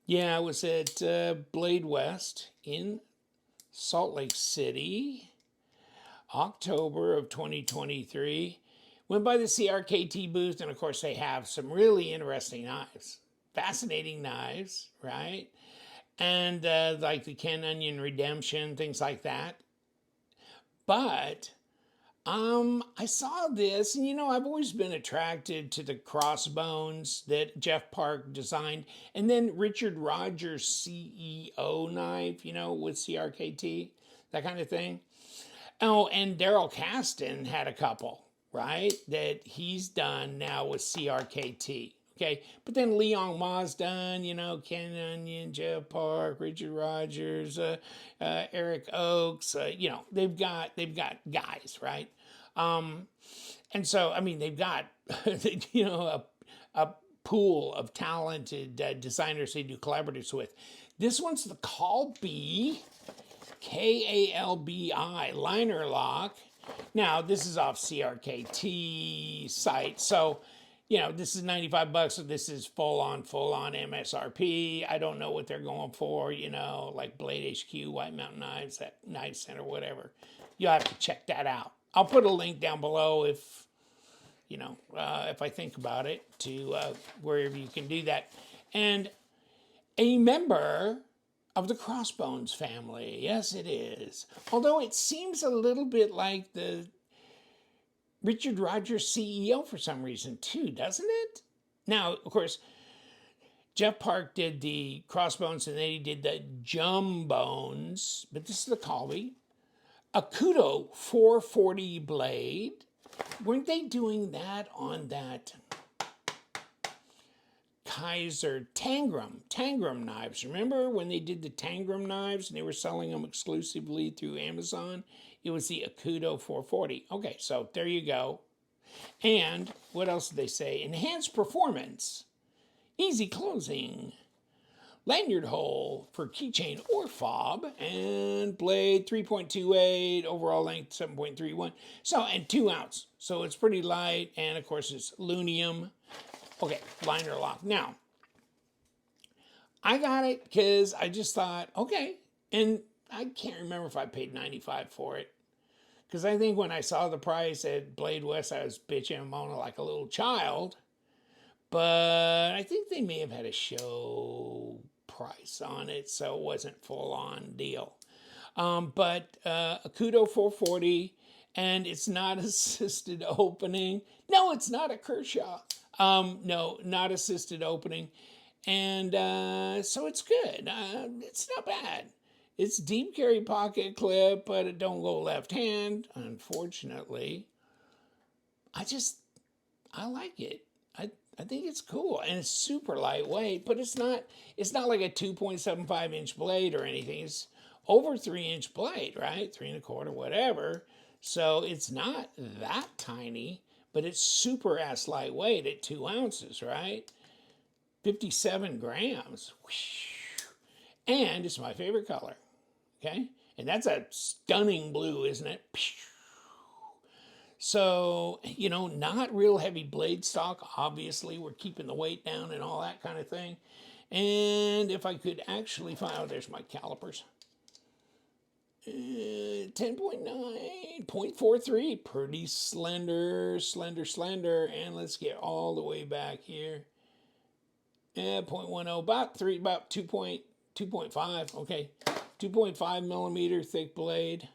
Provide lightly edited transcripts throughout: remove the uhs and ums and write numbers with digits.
Yeah, I was at Blade West in Salt Lake City, October of 2023. Went by the CRKT booth, and of course, they have some really interesting knives, fascinating knives, right? And like the Ken Onion Redemption, things like that. But I saw this, and I've always been attracted to the crossbones that Jeff Park designed, and then Richard Rogers' CEO knife, with CRKT, that kind of thing. Oh, and Daryl Caston had a couple, right, that he's done now with CRKT. Okay, but then Leon Ma's done, Ken Onion, Jeff Park, Richard Rogers, Eric Oakes. They've got guys, right? And so, I mean, they've got, a pool of talented designers they do collaboratives with. This one's the Kalbi, Kalbi liner lock. Now, this is off CRKT site, so this is $95, so this is full on MSRP. I don't know what they're going for, like Blade HQ, White Mountain Knives, that Knife Center, whatever. You'll have to check that out. I'll put a link down below if I think about it to wherever you can do that. And a member of the Crossbones family, yes, it is. Although it seems a little bit like the Richard Rogers CEO for some reason too, doesn't it? Now, of course, Jeff Park did the Crossbones and then he did the Jumbones, but this is the Kalbi. A Kudo 440 blade. Weren't they doing that on that Kaiser Tangram knives? Remember when they did the Tangram knives and they were selling them exclusively through Amazon? It was the Akudo 440. Okay, so there you go. And what else did they say? Enhanced performance, easy closing, lanyard hole for keychain or fob, and blade 3.28, overall length 7.31. So, and 2 ounce. So it's pretty light, and of course it's aluminum. Okay, liner lock. Now, I got it because I just thought, okay, and I can't remember if I paid $95 for it. Because I think when I saw the price at Blade West, I was bitching and moaning like a little child. But I think they may have had a show price on it, so it wasn't full on deal. But a Kudo 440, and it's not assisted opening. No, it's not a Kershaw. No, not assisted opening. And so it's good. It's not bad. It's deep carry pocket clip, but it don't go left hand, unfortunately. I like it. I think it's cool, and it's super lightweight, but it's not like a 2.75 inch blade or anything. It's over 3 inch blade, right? 3 1/4, whatever. So it's not that tiny, but it's super ass lightweight at 2 ounces, right? 57 grams. And it's my favorite color, okay? And that's a stunning blue, isn't it? So, not real heavy blade stock. Obviously, we're keeping the weight down and all that kind of thing. And if I could actually find, oh, there's my calipers. 10.9, 0.43, pretty slender. And let's get all the way back here. 0.10, about 2.5, okay. 2.5 millimeter thick blade.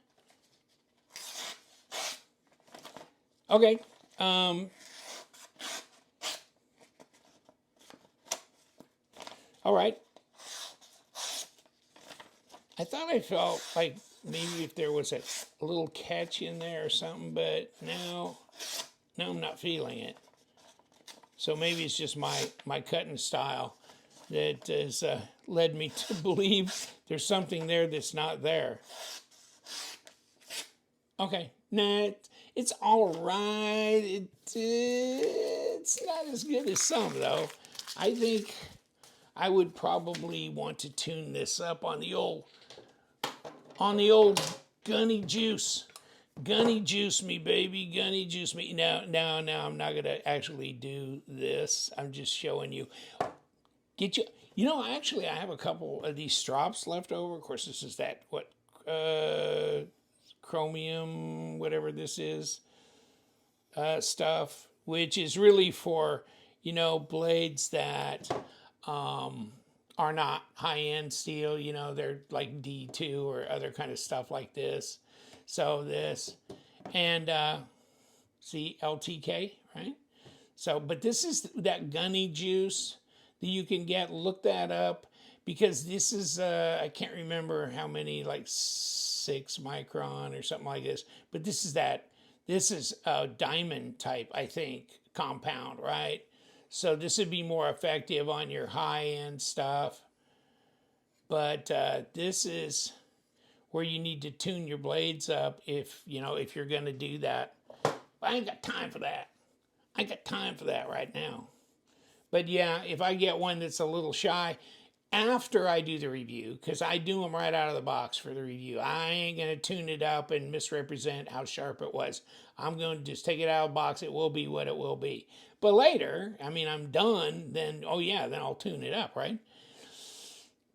Okay. All right. I thought I felt like maybe if there was a little catch in there or something, but now I'm not feeling it. So maybe it's just my cutting style that has led me to believe there's something there that's not there. Okay. Nah, it's all right. It's not as good as some, though. I think I would probably want to tune this up on the old gunny juice. Gunny juice me, baby. Gunny juice me. Now, I'm not going to actually do this. I'm just showing you. You know, actually, I have a couple of these strops left over. Of course, this is that, what, uh, chromium, whatever this is, stuff, which is really for, blades that are not high end steel. They're like D2 or other kind of stuff like this. So this, and see, LTK, right? So, but this is that gunny juice that you can get. Look that up, because this is, I can't remember how many, like 6 micron or something like this, but this is a diamond type, I think, compound, right? So this would be more effective on your high end stuff. But this is where you need to tune your blades up if you're going to do that. I ain't got time for that. I got time for that right now. But yeah, if I get one that's a little shy, after I do the review, because I do them right out of the box for the review, I ain't going to tune it up and misrepresent how sharp it was. I'm going to just take it out of the box. It will be what it will be. But later, I'm done, then, oh yeah, then I'll tune it up, right?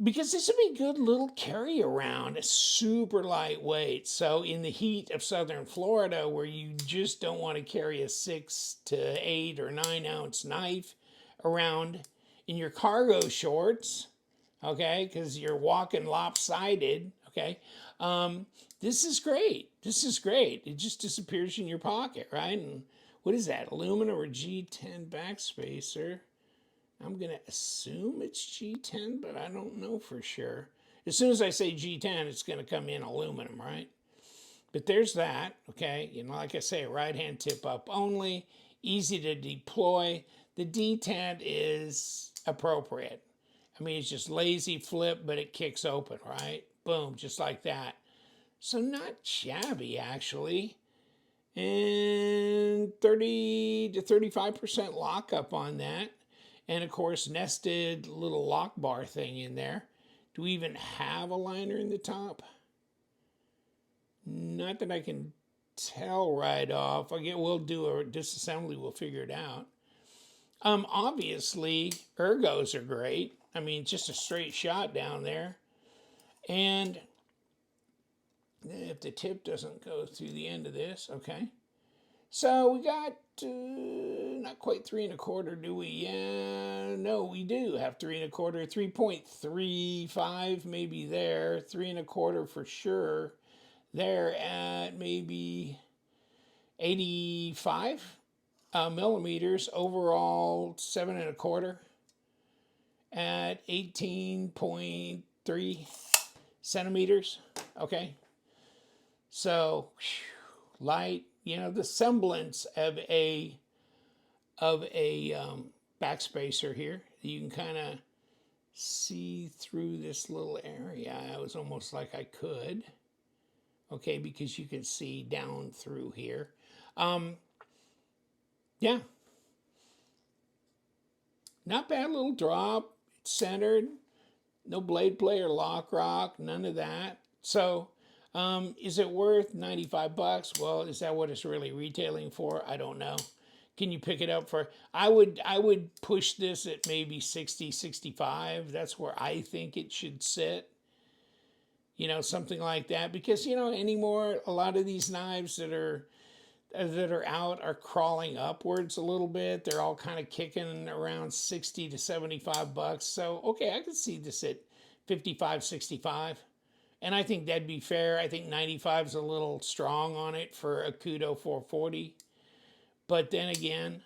Because this would be a good little carry around. It's super lightweight. So in the heat of southern Florida, where you just don't want to carry a 6 to 8 or 9 ounce knife around in your cargo shorts, okay, because you're walking lopsided, okay, this is great. This is great. It just disappears in your pocket, right? And what is that, aluminum or G10 backspacer? I'm going to assume it's G10, but I don't know for sure. As soon as I say G10, it's going to come in aluminum, right? But there's that, okay? Like I say, right hand tip up only, easy to deploy. The detent is appropriate. It's just lazy flip, but it kicks open, right? Boom, just like that. So not shabby, actually. And 30 to 35% lockup on that. And of course, nested little lock bar thing in there. Do we even have a liner in the top? Not that I can tell right off. Again, we'll do a disassembly, we'll figure it out. Obviously, ergos are great. Just a straight shot down there. And if the tip doesn't go through the end of this, okay. So we got not quite 3 1/4, do we? Yeah, no, we do have 3 1/4, 3.35 maybe there, 3 1/4 for sure. There at maybe 85 millimeters, overall 7 1/4 at 18.3 centimeters. Okay, so light. The semblance of a backspacer here. You can kind of see through this little area. It was almost like I could. Okay, because you can see down through here. Yeah. Not bad little drop. It's centered. No blade play or lock rock. None of that. So is it worth $95? Well, is that what it's really retailing for? I don't know. Can you pick it up for, I would push this at maybe 60, 65. That's where I think it should sit. Something like that. Because, anymore, a lot of these knives that are out are crawling upwards a little bit. They're all kind of kicking around 60 to 75 bucks. So, okay, I could see this at 55, 65. And I think that'd be fair. I think 95 is a little strong on it for a Kudo 440. But then again,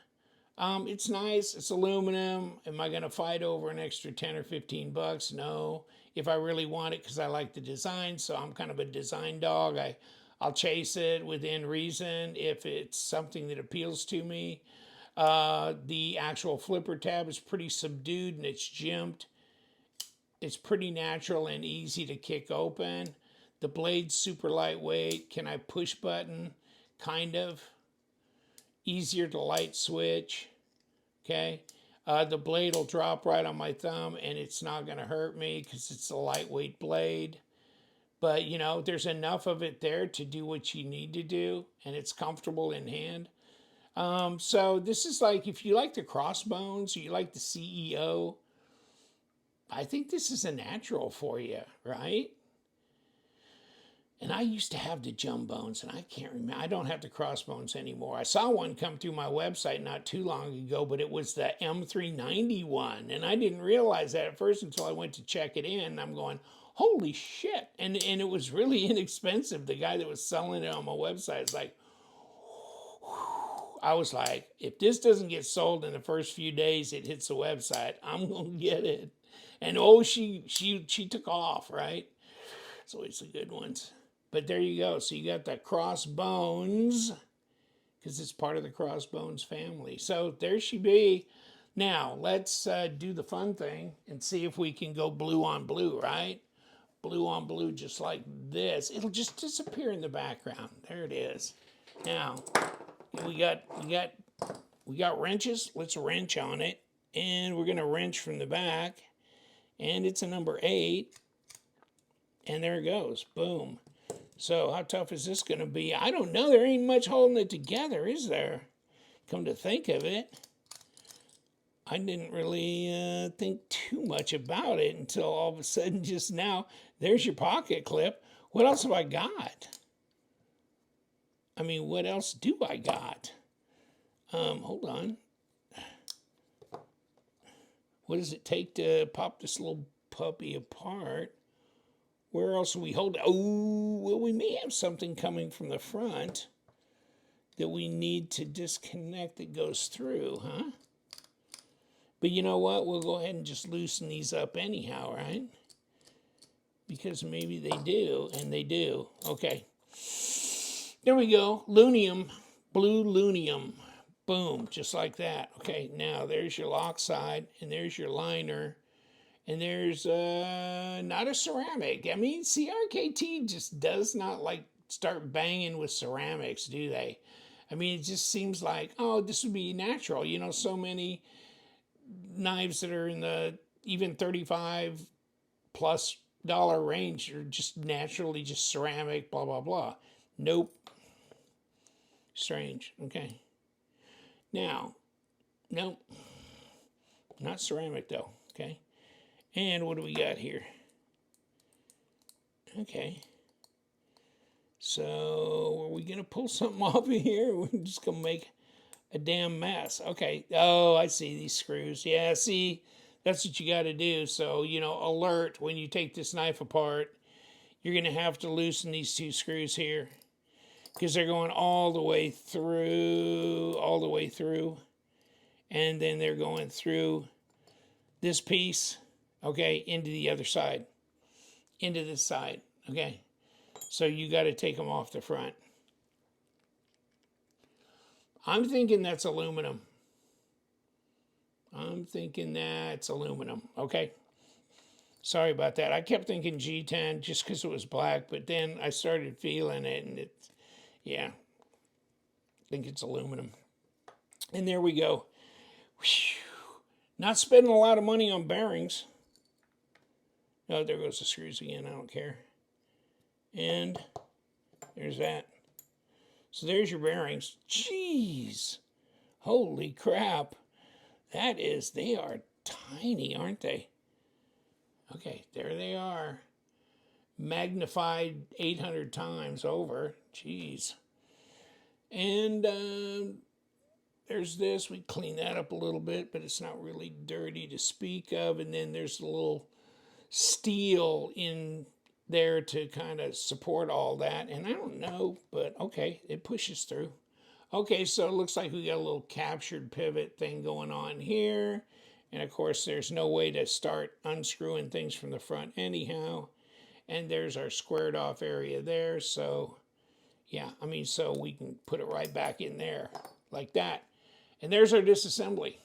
it's nice. It's aluminum. Am I going to fight over an extra 10 or 15 bucks? No. If I really want it because I like the design, so I'm kind of a design dog, I'll chase it within reason if it's something that appeals to me. The actual flipper tab is pretty subdued and it's jimped. It's pretty natural and easy to kick open. The blade's super lightweight. Can I push button? Kind of. Easier to light switch. Okay. The blade will drop right on my thumb and it's not going to hurt me because it's a lightweight blade. But, there's enough of it there to do what you need to do, and it's comfortable in hand. So this is like, if you like the Crossbones, or you like the CEO, I think this is a natural for you, right? And I used to have the jumbones, and I can't remember. I don't have the crossbones anymore. I saw one come through my website not too long ago, but it was the M390 one. And I didn't realize that at first until I went to check it in. And I'm going, holy shit. And it was really inexpensive. The guy that was selling it on my website is like, I was like, if this doesn't get sold in the first few days it hits the website, I'm going to get it. And oh, she took off, right? It's always the good ones. But there you go. So you got the crossbones, because it's part of the crossbones family. So there she be. Now, let's do the fun thing and see if we can go blue on blue, right? Blue on blue, just like this. It'll just disappear in the background. There it is. Now, we got wrenches. Let's wrench on it. And we're going to wrench from the back. And it's a number 8. And there it goes. Boom. So how tough is this going to be? I don't know. There ain't much holding it together, is there? Come to think of it, I didn't really think too much about it until all of a sudden just now, there's your pocket clip. What else have I got? I mean, what else do I got? Hold on. What does it take to pop this little puppy apart? Where else are we holding? Oh, well, we may have something coming from the front that we need to disconnect that goes through, huh? But you know what? We'll go ahead and just loosen these up anyhow, right? Because maybe they do, and they do. Okay. There we go. Lunium. Blue lunium. Boom. Just like that. Okay, now there's your lock side, and there's your liner. And there's not a ceramic. I mean, CRKT just does not like start banging with ceramics, do they? I mean, it just seems like, oh, this would be natural. You know, so many knives that are in the even $35+ range are just naturally just ceramic, blah, blah, blah. Nope. Strange. Okay. Now, nope. Not ceramic, though. Okay. And what do we got here? Okay. So, are we going to pull something off of here? We're just going to make a damn mess. Okay. Oh, I see these screws. Yeah, see, that's what you got to do. So, you know, alert, when you take this knife apart, you're going to have to loosen these 2 screws here, because they're going all the way through, and then they're going through this piece, okay, into the other side, into this side, okay? So you got to take them off the front. I'm thinking that's aluminum. Okay? Sorry about that. I kept thinking G10 just because it was black, but then I started feeling it, and it's, yeah, I think it's aluminum. And there we go. Whew. Not spending a lot of money on bearings. Oh, there goes the screws again. I don't care. And there's that. So there's your bearings. Jeez. Holy crap. That is, they are tiny, aren't they? Okay, there they are. Magnified 800 times over. Jeez. And there's this. We clean that up a little bit, but it's not really dirty to speak of. And then there's a little steel in there to kind of support all that. And I don't know, but okay, it pushes through. Okay, so it looks like we got a little captured pivot thing going on here. And of course, there's no way to start unscrewing things from the front anyhow. And there's our squared off area there. So yeah, I mean, so we can put it right back in there like that. And there's our disassembly.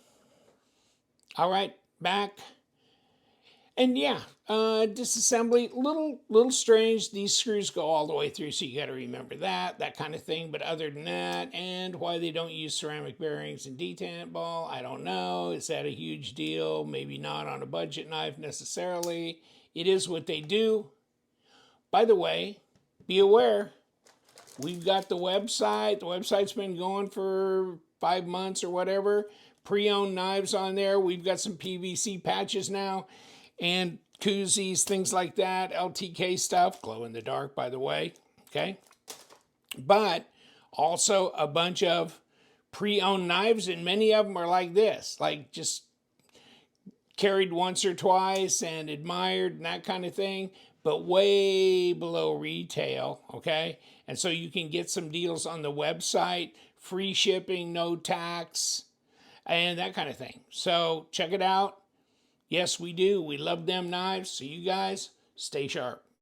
All right, back. And yeah, disassembly, little strange. These screws go all the way through, so you got to remember that kind of thing. But other than that, and why they don't use ceramic bearings in detent ball, I don't know. Is that a huge deal? Maybe not on a budget knife necessarily. It is what they do. By the way, be aware, we've got the website. The website's been going for 5 months or whatever. Pre-owned knives on there. We've got some PVC patches now. and koozies, things like that, LTK stuff, glow in the dark, by the way, okay? But also a bunch of pre-owned knives, and many of them are like this, like just carried once or twice and admired and that kind of thing, but way below retail, okay? And so you can get some deals on the website, free shipping, no tax, and that kind of thing. So check it out. Yes, we do. We love them knives. So you guys, stay sharp.